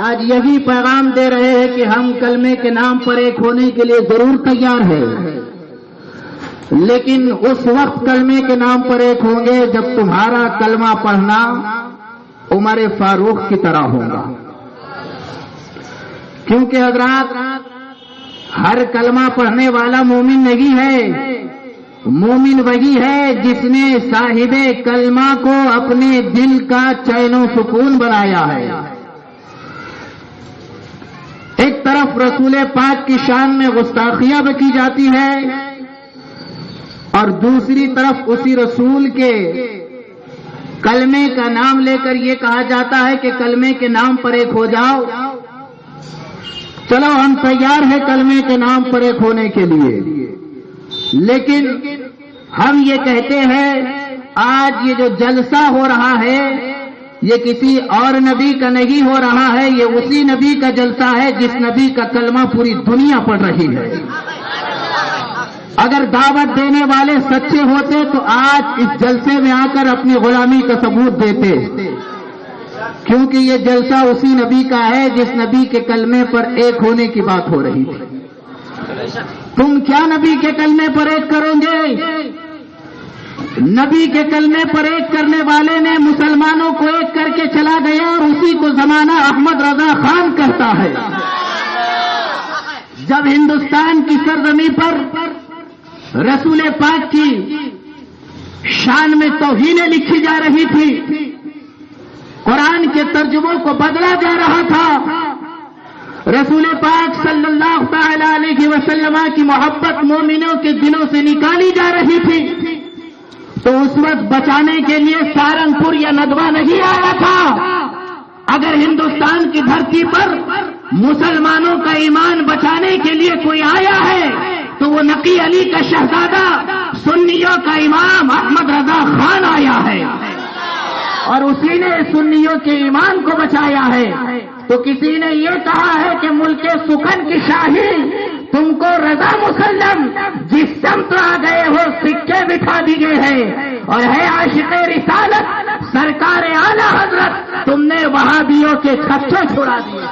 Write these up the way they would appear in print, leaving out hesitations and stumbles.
آج یہی پیغام دے رہے ہیں کہ ہم کلمے کے نام پر ایک ہونے کے لیے ضرور تیار ہیں، لیکن اس وقت کلمے کے نام پر ایک ہوں گے جب تمہارا کلمہ پڑھنا عمر فاروق کی طرح ہوگا. کیونکہ حضرات ہر کلمہ پڑھنے والا مومن نہیں ہے. مومن وہی ہے جس نے صاحب کلمہ کو اپنے دل کا چین و سکون بنایا ہے. ایک طرف رسول پاک کی شان میں گستاخیاں بکی جاتی ہے اور دوسری طرف اسی رسول کے کلمے کا نام لے کر یہ کہا جاتا ہے کہ کلمے کے نام پر ایک ہو جاؤ. چلو ہم تیار ہیں کلمے کے نام پر ایک ہونے کے لیے، لیکن ہم یہ کہتے ہیں آج یہ جو جلسہ ہو رہا ہے یہ کسی اور نبی کا نہیں ہو رہا ہے، یہ اسی نبی کا جلسہ ہے جس نبی کا کلمہ پوری دنیا پڑھ رہی ہے. اگر دعوت دینے والے سچے ہوتے تو آج اس جلسے میں آ کر اپنی غلامی کا ثبوت دیتے، کیونکہ یہ جلسہ اسی نبی کا ہے جس نبی کے کلمے پر ایک ہونے کی بات ہو رہی تھی. تم کیا نبی کے کلمے پر ایک کرو گے؟ نبی کے کلمے پر ایک کرنے والے نے مسلمانوں کو ایک کر کے چلا گیا اور اسی کو زمانہ احمد رضا خان کہتا ہے. جب ہندوستان کی سرزمین پر رسول پاک کی شان میں توہینیں لکھی جا رہی تھی، قرآن کے ترجموں کو بدلا جا رہا تھا، رسول پاک صلی اللہ تعالی علیہ وسلم کی محبت مومنوں کے دلوں سے نکالی جا رہی تھی، تو اس وقت بچانے کے لیے سہارنپور یا ندوہ نہیں آیا تھا. اگر ہندوستان کی دھرتی پر مسلمانوں کا ایمان بچانے کے لیے کوئی آیا ہے تو وہ نقی علی کا شہزادہ سنیوں کا امام احمد رضا خان آیا ہے، اور اسی نے سنیوں کے ایمان کو بچایا ہے. تو کسی نے یہ کہا ہے کہ ملک سکن کی شاہی تم کو رضا مسلم، جس سمت آ گئے ہو سکے بٹھا دیے ہیں، اور ہے عاشق رسالت سرکار اعلی حضرت، تم نے وہابیوں کے خچے چھڑا دیے.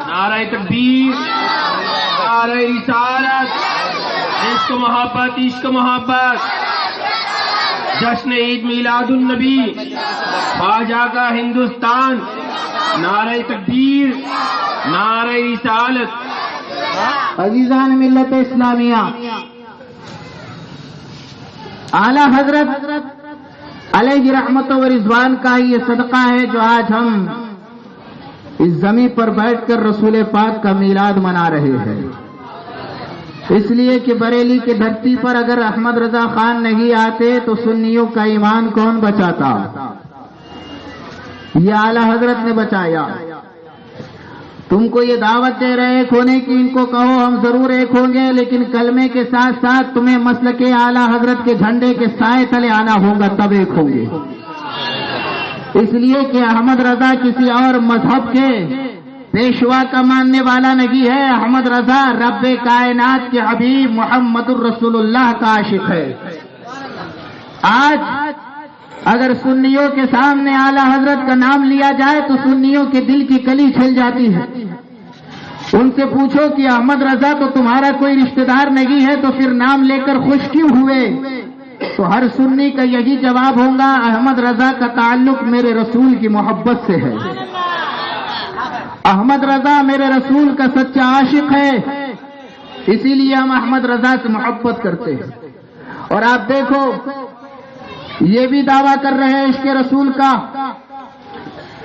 نعرہ تکبیر، نعرہ رسالت، عشق محبت، عشق محبت. جشن عید میلاد النبی، خواجہ کا ہندوستان. نعرہ تکبیر، نعرہ رسالت. عزیزان ملت اسلامیہ، اعلی حضرت علیہ رحمت و رضوان کا یہ صدقہ ہے جو آج ہم اس زمین پر بیٹھ کر رسول پاک کا میلاد منا رہے ہیں. اس لیے کہ بریلی کی دھرتی پر اگر احمد رضا خان نہیں آتے تو سنیوں کا ایمان کون بچاتا؟ یہ اعلی حضرت نے بچایا. تم کو یہ دعوت دے رہے ایک ہونے کی، ان کو کہو ہم ضرور ایک ہوں گے، لیکن کلمے کے ساتھ ساتھ تمہیں مسلک اعلی حضرت کے جھنڈے کے سائے تلے آنا ہوگا، تب ایک ہوں گے. اس لیے کہ احمد رضا کسی اور مذہب کے پیشوا کا ماننے والا نہیں ہے. احمد رضا رب کائنات کے حبیب محمد الرسول اللہ کا عاشق ہے. آج اگر سنیوں کے سامنے اعلی حضرت کا نام لیا جائے تو سنیوں کے دل کی کلی چھل جاتی ہے. ان سے پوچھو کہ احمد رضا تو تمہارا کوئی رشتہ دار نہیں ہے تو پھر نام لے کر خوش کیوں ہوئے؟ تو ہر سنی کا یہی جواب ہوگا، احمد رضا کا تعلق میرے رسول کی محبت سے ہے. احمد رضا میرے رسول کا سچا عاشق ہے، اسی لیے ہم احمد رضا سے محبت کرتے ہیں. اور آپ دیکھو یہ بھی دعویٰ کر رہے ہیں عشق رسول کا،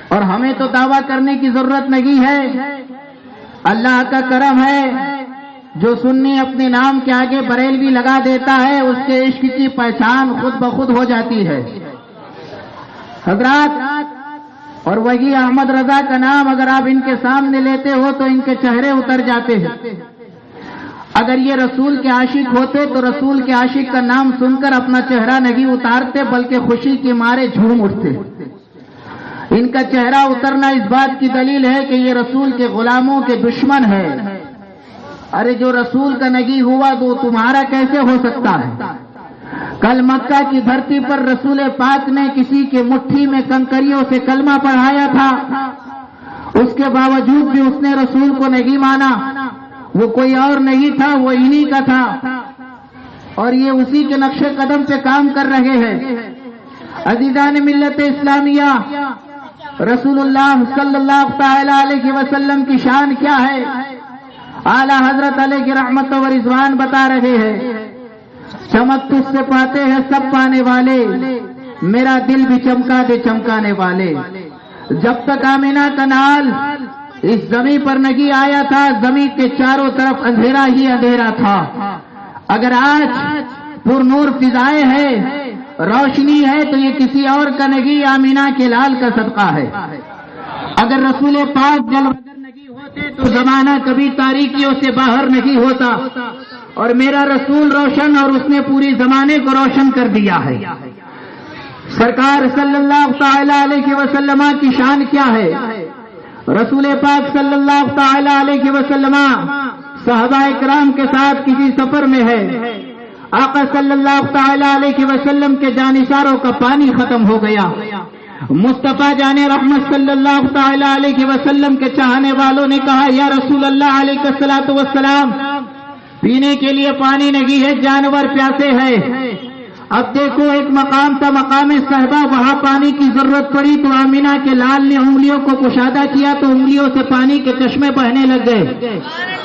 اور ہمیں تو دعویٰ کرنے کی ضرورت نہیں ہے. اللہ کا کرم ہے جو سنی اپنے نام کے آگے بریلوی لگا دیتا ہے اس کے عشق کی پہچان خود بخود ہو جاتی ہے حضرات. اور وہی احمد رضا کا نام اگر آپ ان کے سامنے لیتے ہو تو ان کے چہرے اتر جاتے ہیں. اگر یہ رسول کے عاشق ہوتے تو رسول کے عاشق کا نام سن کر اپنا چہرہ نہیں اتارتے بلکہ خوشی کے مارے جھوم اٹھتے. ان کا چہرہ اترنا اس بات کی دلیل ہے کہ یہ رسول کے غلاموں کے دشمن ہے. ارے جو رسول کا نہیں ہوا تو تمہارا کیسے ہو سکتا ہے؟ کل مکہ کی دھرتی پر رسول پاک نے کسی کے مٹھی میں کنکریوں سے کلمہ پڑھایا تھا. اس کے باوجود بھی اس نے رسول کو نہیں مانا. وہ کوئی اور نہیں تھا, وہ انہی کا تھا, اور یہ اسی کے نقش قدم پہ کام کر رہے ہیں. عزیزان ملت اسلامیہ, رسول اللہ صلی اللہ تعالی علیہ وسلم کی شان کیا ہے؟ اعلی حضرت علیہ کی رحمت و رضوان بتا رہے ہیں, چمک تجھ سے پاتے ہیں سب پانے والے, میرا دل بھی چمکا دے چمکانے والے. جب تک آمینہ کا نال اس زمین پر نہیں آیا تھا, زمین کے چاروں طرف اندھیرا ہی اندھیرا تھا. اگر آج پر نور فضائیں ہے, روشنی ہے, تو یہ کسی اور کا نہیں, آمینہ کے لال کا صدقہ ہے. اگر رسول پاک جلوگر نہیں ہوتے تو زمانہ کبھی تاریکیوں سے باہر نہیں ہوتا, اور میرا رسول روشن, اور اس نے پوری زمانے کو روشن کر دیا ہے. سرکار صلی اللہ تعالی علیہ وسلم کی شان کیا ہے؟ رسول پاک صلی اللہ تعالی علیہ وسلم صحابہ کرام کے ساتھ کسی سفر میں ہے. آقا صلی اللہ تعالی علیہ وسلم کے جانشاروں کا پانی ختم ہو گیا. مصطفیٰ جان رحمت صلی اللہ تعالی علیہ وسلم کے چاہنے والوں نے کہا, یا رسول اللہ علیہ الصلوۃ والسلام, پینے کے لیے پانی نہیں ہے, جانور پیاسے ہیں. اب دیکھو, ایک مقام تھا مقام صحبہ, وہاں پانی کی ضرورت پڑی تو آمینہ کے لال نے انگلیوں کو کشادہ کیا تو انگلیوں سے پانی کے چشمے بہنے لگ گئے.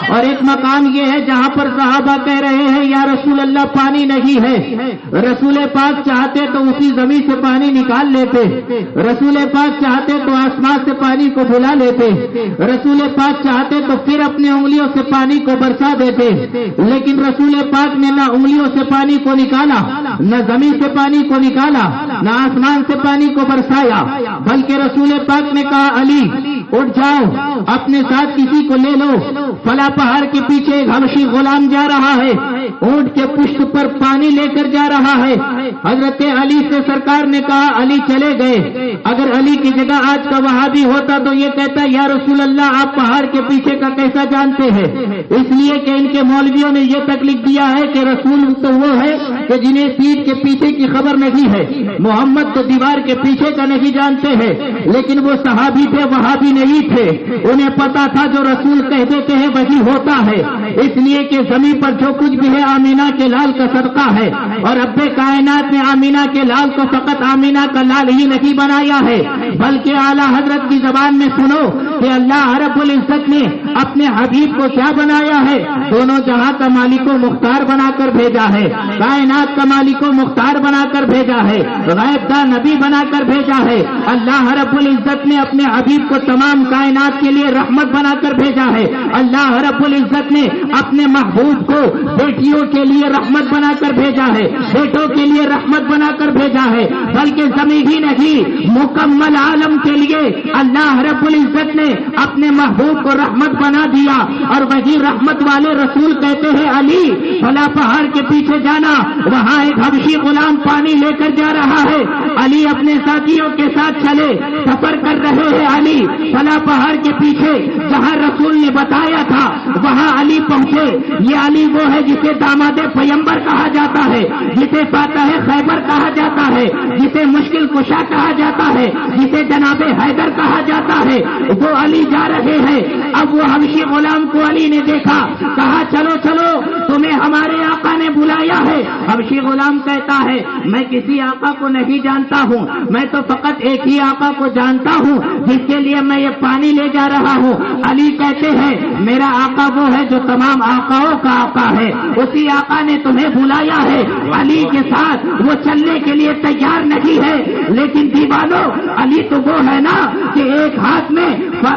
اور ایک مقام یہ ہے جہاں پر صحابہ کہہ رہے ہیں, یا رسول اللہ پانی نہیں ہے. رسول پاک چاہتے تو اسی زمین سے پانی نکال لیتے, رسول پاک چاہتے تو آسمان سے پانی کو بلا لیتے, رسول پاک چاہتے تو پھر اپنی انگلیوں سے پانی کو برسا دیتے. لیکن رسول پاک نے نہ انگلیوں سے پانی کو نکالا, نہ زمین سے پانی کو نکالا, نہ آسمان سے پانی کو برسایا, بلکہ رسول پاک نے کہا, علی اٹھ جاؤ, اپنے ساتھ کسی کو لے لو. فلاں پہاڑ کے پیچھے ایک حبشی غلام جا رہا ہے, اونٹ کے پشت پر پانی لے کر جا رہا ہے. حضرت علی سے سرکار نے کہا, علی چلے گئے. اگر علی کی جگہ آج کا وہابی ہوتا تو یہ کہتا, یا رسول اللہ آپ پہاڑ کے پیچھے کا کیسا جانتے ہیں؟ اس لیے کہ ان کے مولویوں نے یہ تک لکھ دیا ہے کہ رسول تو وہ ہے کہ جنہیں سیٹ کے پیچھے کی خبر نہیں ہے, محمد تو دیوار کے پیچھے کا نہیں جانتے ہیں. لیکن وہ صحابی تھے, وہابی نہیں تھے. انہیں پتا تھا جو رسول کہہ دیتے ہیں وہی ہوتا ہے. اس لیے کہ زمین پر جو کچھ بھی ہے آمینہ کے لال کا صدقہ ہے. اور رب کائنات نے آمینہ کے لال کو فقط آمینہ کا لال ہی نہیں بنایا ہے, بلکہ اعلیٰ حضرت کی زبان میں سنو کہ اللہ رب العزت نے اپنے حبیب کو کیا بنایا ہے؟ دونوں جہاں کا مالک و مختار بنا کر بھیجا ہے, کائنات کا مالک و مختار بنا کر بھیجا ہے, غیب دا نبی بنا کر بھیجا ہے. اللہ رب العزت نے اپنے حبیب کو تمام کائنات کے لیے رحمت بنا کر بھیجا ہے. اللہ رب العزت نے اپنے محبوب کو بیٹیوں کے لیے رحمت بنا کر بھیجا ہے, بیٹوں کے لیے رحمت بنا کر بھیجا ہے, بلکہ زمین ہی نہیں مکمل عالم کے لیے اللہ رب العزت نے اپنے محبوب کو رحمت بنا دیا. اور وہی رحمت والے رسول کہتے ہیں, علی فلاں پہاڑ کے پیچھے جانا, وہاں ایک حبشی غلام پانی لے کر جا رہا ہے. علی اپنے ساتھیوں کے ساتھ چلے, سفر کر رہے ہیں. علی فلاں پہاڑ کے پیچھے جہاں رسول نے بتایا تھا وہاں علی پہنچے. یہ علی وہ ہے جسے داماد پیمبر کہا جاتا ہے, جسے فاتح خیبر کہا جاتا ہے, جسے مشکل کشا کہا جاتا ہے, جسے جناب حیدر کہا جاتا ہے. وہ علی جا رہے ہیں. اب وہ حبشی غلام کو علی نے دیکھا, کہا چلو چلو تمہیں ہمارے آقا نے بلایا ہے. حبشی غلام کہتا ہے, میں کسی آقا کو نہیں جانتا ہوں, میں تو فقط ایک ہی آقا کو جانتا ہوں جس کے لیے میں یہ پانی لے جا رہا ہوں. علی کہتے ہیں, میرا آقا وہ ہے جو تمام آقاؤں کا آقا ہے, اسی آقا نے تمہیں بلایا ہے. علی کے ساتھ وہ چلنے کے لیے تیار نہیں ہے. لیکن دیوانو, علی تو وہ ہے نا کہ ایک ہاتھ میں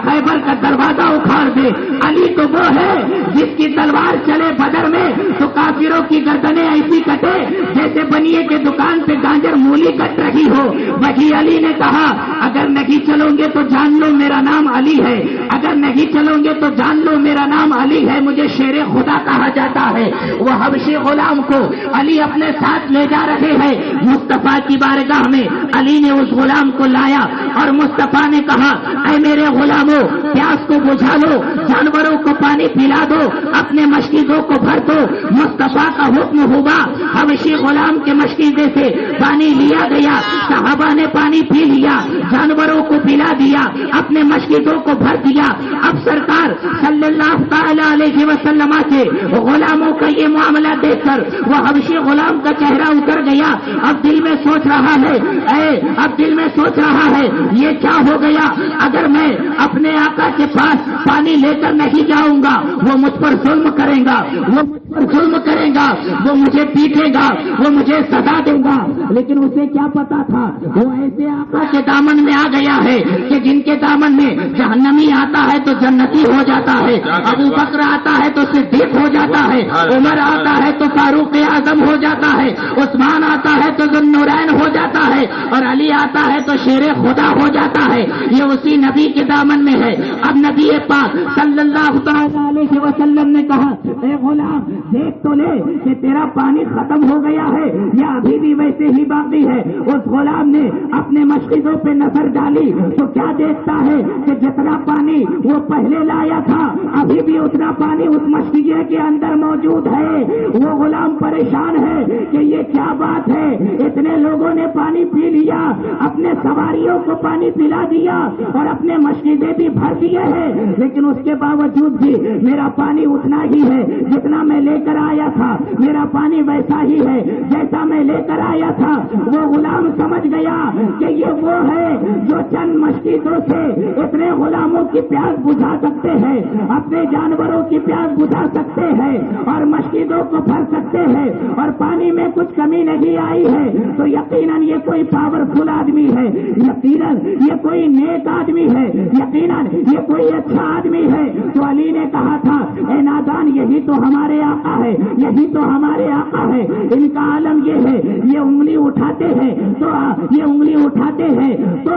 خیبر کا دروازہ اکھاڑ دے. علی تو وہ ہے جس کی تلوار چلے بدر میں تو کافروں کی گردنیں ایسی کٹے جیسے بنیے کے دکان پہ گاجر مولی کٹ رہی ہو. وہی علی نے کہا, اگر نہیں چلو گے تو جان لو میرا نام علی ہے, اگر نہیں چلو گے تو جان لو میرا نام علی ہے, مجھے شیر خدا کہا جاتا ہے. وہ حبشی غلام کو علی اپنے ساتھ لے جا رہے ہیں. مصطفیٰ کی بارگاہ میں علی نے اس غلام کو لایا اور مصطفیٰ نے کہا, اے میرے غلاموں پیاس کو بجھا لو، جانوروں کو پانی پلا دو، اپنے مشکیزوں کو بھر دو۔ مصطفیٰ کا حکم ہوا، حبشی غلام کے مشکیزے سے پانی لیا گیا، صحابہ نے پانی پی لیا، جانوروں کو پلا دیا، اپنے مشکیزوں کو بھر دیا۔ اب سرکار صلی اللہ تعالی علیہ وسلم سے غلاموں کا یہ معاملہ دیکھ کر وہ حبشی غلام کا چہرہ اتر گیا۔ اب دل میں سوچ رہا ہے، اب دل میں سوچ رہا ہے یہ کیا ہو گیا؟ اگر میں اپنے آقا کے پاس پانی لے کر نہیں جاؤں گا وہ مجھ پر ظلم کرے گا، وہ مجھ پر ظلم کرے گا، وہ مجھے پیٹے گا، وہ مجھے سزا دے گا۔ لیکن اسے کیا پتا تھا وہ ایسے آقا کے دامن میں آ گیا ہے کہ جن کے دامن میں جہنمی آتا ہے تو جنتی ہو جاتا ہے، ابو بکر آتا ہے تو صدیق ہو جاتا ہے، عمر آتا ہے تو فاروق اعظم ہو جاتا ہے، عثمان آتا ہے تو ذو النورین ہو جاتا ہے، اور علی آتا ہے تو شیر خدا ہو جاتا ہے۔ یہ اسی نبی کے دامن میں ہے۔ اب نبی پاک صلی اللہ علیہ وسلم نے کہا، اے غلام دیکھ تو لے کہ تیرا پانی ختم ہو گیا ہے یا ابھی بھی ویسے ہی باقی ہے۔ اس غلام نے اپنے مشکیزوں پہ نظر ڈالی تو کیا دیکھتا ہے کہ جتنا پانی وہ پہلے لایا تھا ابھی بھی اتنا پانی اس مشکیزے کے اندر موجود ہے۔ وہ غلام پریشان ہے کہ یہ کیا بات ہے، اتنے لوگوں نے پانی پی لیا، اپنے سواریوں کو پانی پلا دیا اور اپنے مشکیزے بھی بھر دیے ہیں، لیکن اس کے باوجود بھی میرا پانی اتنا ہی ہے جتنا میں لے کر آیا تھا، میرا پانی ویسا ہی ہے جیسا میں لے کر آیا تھا۔ وہ غلام سمجھ گیا کہ یہ وہ ہے جو چند مشکیزوں سے اتنے غلاموں کی پیاس بجھا سکتے ہیں، اپنے جانوروں کی پیاس بجھا سکتے ہیں اور مشکیزوں کو بھر سکتے ہیں، اور پانی میں کچھ کمی نہیں آئی ہے تو یقیناً یہ کوئی پاورفل آدمی ہے، یقیناً یہ کوئی نیک آدمی ہے، یقیناً یہ کوئی اچھا آدمی ہے۔ تو علی نے کہا تھا، اے نادان یہی تو ہمارے آقا ہے، یہی تو ہمارے آقا ہے۔ ان کا عالم یہ ہے، یہ انگلی اٹھاتے ہیں تو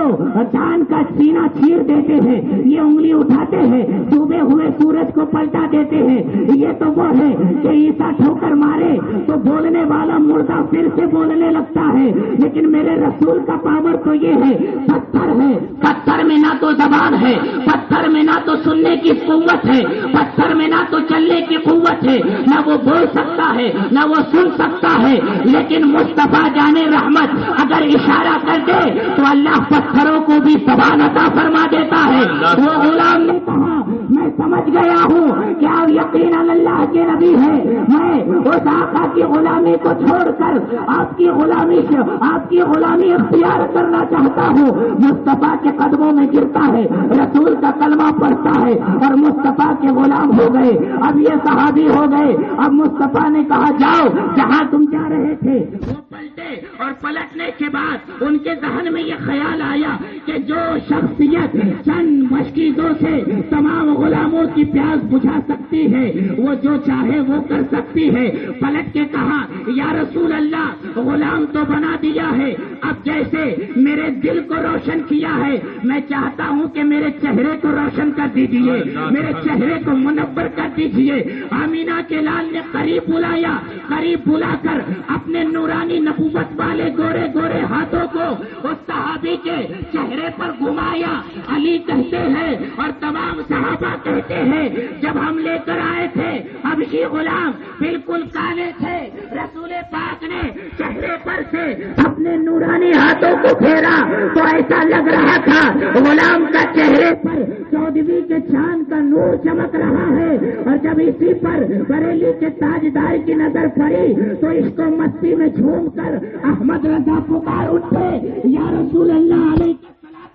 چاند کا سینہ چیر دیتے ہیں، یہ انگلی اٹھاتے ہیں ڈوبے ہوئے سورج کو پلٹا دیتے ہیں۔ یہ تو وہ ہے کہ عیسیٰ ٹھوکر مارے تو بولنے والا مردہ پھر سے بولنے لگتا ہے، لیکن میرے رسول کا پاور تو یہ ہے، پتھر ہے، پتھر میں نہ تو زبان ہے، پتھر میں نہ تو سننے کی قوت ہے، پتھر میں نہ تو چلنے کی قوت ہے، نہ وہ بول سکتا ہے نہ وہ سن سکتا ہے، لیکن مصطفیٰ جانے رحمت اگر اشارہ کر دے تو اللہ پتھروں کو بھی زبان عطا فرما دیتا ہے۔ وہ غلام نے کہا، میں سمجھ گیا ہوں کہ آپ یقیناً اللہ کے نبی ہیں، میں اس آقا کی غلامی کو چھوڑ کر آپ کی غلامی اختیار کرنا چاہتا ہوں۔ مصطفیٰ کے قدموں میں گرتا ہے، رسول کا کلمہ پڑھتا ہے اور مصطفیٰ کے غلام ہو گئے، اب یہ صحابی ہو گئے۔ اب مصطفیٰ نے کہا، جاؤ جہاں تم جا رہے تھے۔ وہ پلٹے اور پلٹنے کے بعد ان کے ذہن میں یہ خیال آیا کہ جو شخصیت چند مشکیزوں سے تمام غلاموں کی پیاس بجھا سکتی ہے وہ جو چاہے وہ کر سکتی ہے۔ پلٹ کے کہا، یا رسول اللہ غلام تو بنا دیا ہے، اب جیسے میرے دل کو روشن کیا ہے میں چاہتا ہوں کہ میرے چہرے کو روشن کر دیجیے، میرے چہرے کو منور کر دیجیے۔ آمینہ کے لال نے قریب بلایا، قریب بلا کر اپنے نورانی نبوت والے گورے گورے ہاتھوں کو اس صحابی کے چہرے پر گھمایا۔ علی کہتے ہیں اور تمام صحابہ کہتے ہیں، جب ہم لے کر آئے تھے حبشی غلام بالکل کالے تھے، رسول پاک نے چہرے پر سے اپنے نورانی ہاتھوں کو پھیرا تو ایسا لگ رہا تھا غلام کا چہرے پر 14ویں کے چاند کا نور چمک رہا ہے۔ اور جب اسی پر بریلی کے تاجدار کی نظر پڑی تو عشق و مستی میں جھوم کر احمد رضا پکار اٹھے، یا رسول اللہ علیہ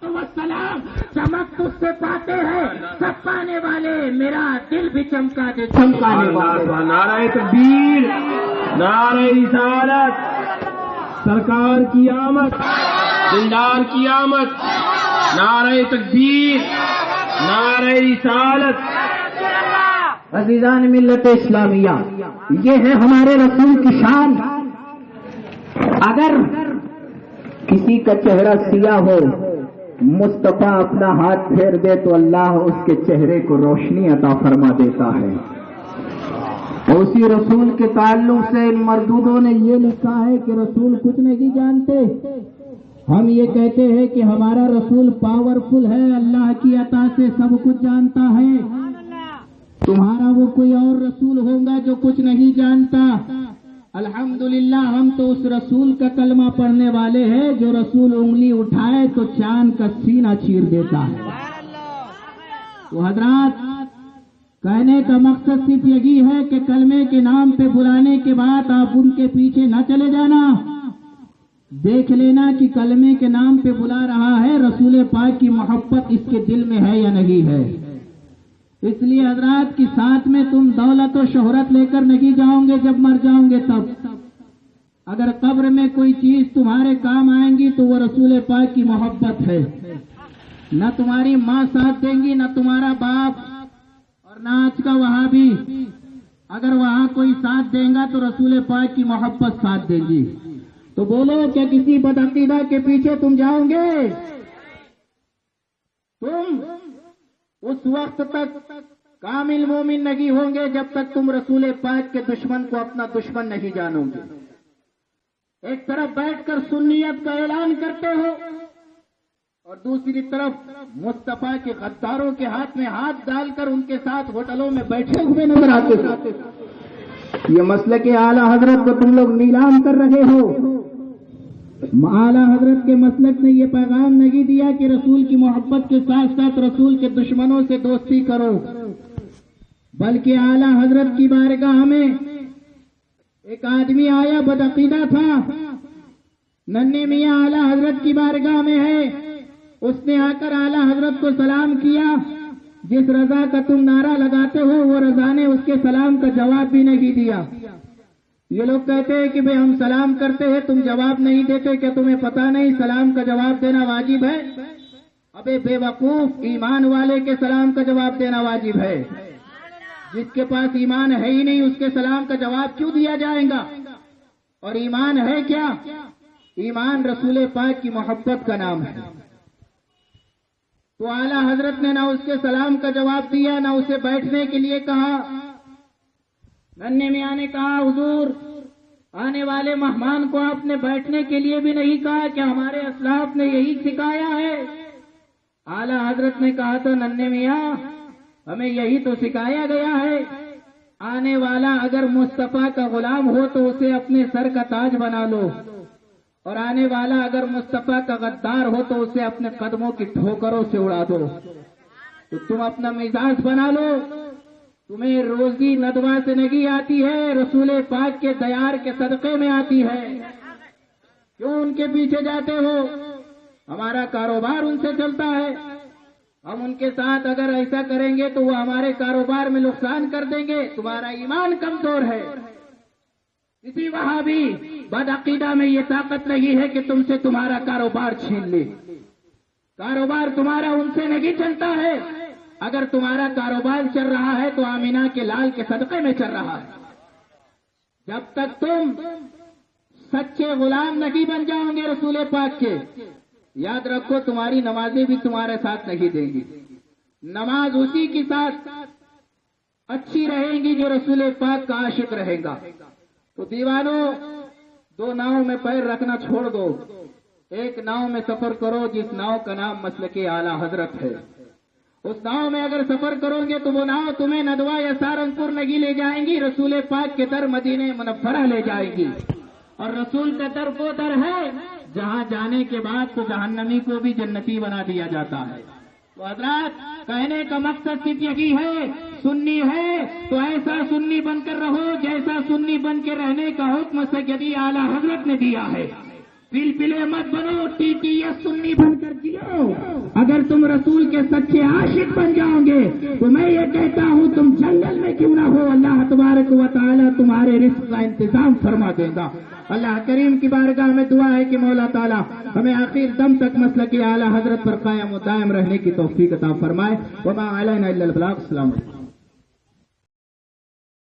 والسلام، چمک تجھ سے پاتے ہیں سب پانے والے، میرا دل بھی چمکا دے چمکانے والے۔ نعرہ تکبیر، نعرہ رسالت، سرکار کی آمد، دلدار کی آمد، نعرہ تکبیر، نعرہ رسالت۔ عزیزان ملت اسلامیہ، یہ ہے ہمارے رسول کی شان۔ اگر کسی کا چہرہ سیاہ ہو، مصطفیٰ اپنا ہاتھ پھیر دے تو اللہ اس کے چہرے کو روشنی عطا فرما دیتا ہے۔ اور اسی رسول کے تعلق سے ان مردودوں نے یہ لکھا ہے کہ رسول کچھ نہیں جانتے، ہم یہ کہتے ہیں کہ ہمارا رسول پاورفل ہے، اللہ کی عطا سے سب کچھ جانتا ہے. تمہارا وہ کوئی اور رسول ہوگا جو کچھ نہیں جانتا. الحمدللہ ہم تو اس رسول کا کلمہ پڑھنے والے ہیں جو رسول انگلی اٹھائے تو چاند کا سینہ چیر دیتا ہے. تو حضرات، کہنے کا مقصد صرف یہی ہے کہ کلمے کے نام پہ بلانے کے بعد آپ ان کے پیچھے نہ چلے جانا. دیکھ لینا کہ کلمے کے نام پہ بلا رہا ہے، رسول پاک کی محبت اس کے دل میں ہے یا نہیں ہے. اس لیے حضرات کی ساتھ میں تم دولت و شہرت لے کر نہیں جاؤں گے جب مر جاؤں گے تب. اگر قبر میں کوئی چیز تمہارے کام آئیں گی تو وہ رسول پاک کی محبت ہے. نہ تمہاری ماں ساتھ دیں گی، نہ تمہارا باپ، اور نہ آج کا وہاں بھی. اگر وہاں کوئی ساتھ دیں گا تو رسول پاک کی محبت ساتھ دیں گی. تو بولو، کیا کسی بدعقیدہ کے پیچھے تم جاؤ گے؟ تم اس وقت تک کامل مومن نہیں ہوں گے جب تک تم رسول پاک کے دشمن کو اپنا دشمن نہیں جانو گے. ایک طرف بیٹھ کر سنیت کا اعلان کرتے ہو اور دوسری طرف مصطفیٰ کے غداروں کے ہاتھ میں ہاتھ ڈال کر ان کے ساتھ ہوٹلوں میں بیٹھے ہوئے نظر آتے ہو. یہ مسلک اعلیٰ حضرت کو تم لوگ نیلام کر رہے ہو. اعلیٰ حضرت کے مسلک نے یہ پیغام نہیں دیا کہ رسول کی محبت کے ساتھ ساتھ رسول کے دشمنوں سے دوستی کرو، بلکہ اعلیٰ حضرت کی بارگاہ میں ایک آدمی آیا، بدعقیدہ تھا. ننھے میاں اعلیٰ حضرت کی بارگاہ میں ہے. اس نے آ کر اعلیٰ حضرت کو سلام کیا. جس رضا کا تم نعرہ لگاتے ہو وہ رضا نے اس کے سلام کا جواب بھی نہیں دیا. یہ لوگ کہتے ہیں کہ بھئی ہم سلام کرتے ہیں، تم جواب نہیں دیتے، کہ تمہیں پتہ نہیں سلام کا جواب دینا واجب ہے؟ ابے بے وقوف، ایمان والے کے سلام کا جواب دینا واجب ہے. جس کے پاس ایمان ہے ہی نہیں اس کے سلام کا جواب کیوں دیا جائے گا؟ اور ایمان ہے کیا؟ ایمان رسول پاک کی محبت کا نام ہے. تو اعلیٰ حضرت نے نہ اس کے سلام کا جواب دیا، نہ اسے بیٹھنے کے لیے کہا. ننھے میاں نے کہا، حضور آنے والے مہمان کو آپ نے بیٹھنے کے لیے بھی نہیں کہا، کہ ہمارے اسلاف نے یہی سکھایا ہے؟ اعلیٰ حضرت نے کہا تھا، ننھے میاں ہمیں یہی تو سکھایا گیا ہے، آنے والا اگر مصطفیٰ کا غلام ہو تو اسے اپنے سر کا تاج بنا لو، اور آنے والا اگر مصطفیٰ کا غدار ہو تو اسے اپنے قدموں کی ٹھوکروں سے اڑا دو. تو تم اپنا مزاج بنا لو. تمہیں روزی ندوہ سے نہیں آتی ہے، رسول پاک کے دیار کے صدقے میں آتی ہے. کیوں ان کے پیچھے جاتے ہو؟ ہمارا کاروبار ان سے چلتا ہے. ہم ان کے ساتھ اگر ایسا کریں گے تو وہ ہمارے کاروبار میں نقصان کر دیں گے. تمہارا ایمان کمزور ہے. کسی وہابی بدعقیدہ میں یہ طاقت نہیں ہے کہ تم سے تمہارا کاروبار چھین لے. کاروبار تمہارا ان سے نہیں چلتا ہے. اگر تمہارا کاروبار چل رہا ہے تو آمینہ کے لال کے صدقے میں چل رہا ہے. جب تک تم سچے غلام نہیں بن جاؤ گے رسول پاک کے، یاد رکھو تمہاری نمازیں بھی تمہارے ساتھ نہیں دیں گی. نماز اسی کے ساتھ اچھی رہیں گی جو رسول پاک کا عاشق رہے گا. تو دیوانوں، دو ناؤں میں پیر رکھنا چھوڑ دو. ایک ناؤ میں سفر کرو جس ناؤ کا نام مسلک اعلیٰ حضرت ہے. اس ناؤ میں اگر سفر کرو گے تو وہ ناؤ تمہیں ندوہ یا سہارنپور نہیں لے جائیں گی، رسول پاک کے در مدینہ منورہ لے جائیں گی. اور رسول کا در وہ در ہے جہاں جانے کے بعد تو جہنمی کو بھی جنتی بنا دیا جاتا ہے. تو حضرات، کہنے کا مقصد صرف یہی ہے، سنی ہے تو ایسا سنی بن کر رہو جیسا سنی بن کے رہنے کا حکم سیدی اعلیٰ حضرت نے دیا ہے. پلپلے مت بنو، ٹی ٹی ایس سنی بن کر جیو. اگر تم رسول کے سچے عاشق بن جاؤ گے تو میں یہ کہتا ہوں تم جنگل میں کیوں نہ ہو، اللہ تبارک و تعالیٰ تمہارے رزق کا انتظام فرما دے گا. اللہ کریم کی بارگاہ میں دعا ہے کہ مولا تعالیٰ ہمیں آخر دم تک مسلک اعلیٰ حضرت پر قائم و دائم رہنے کی توفیق عطا فرمائے. وما علینا الا البلاغ. السلام علیکم.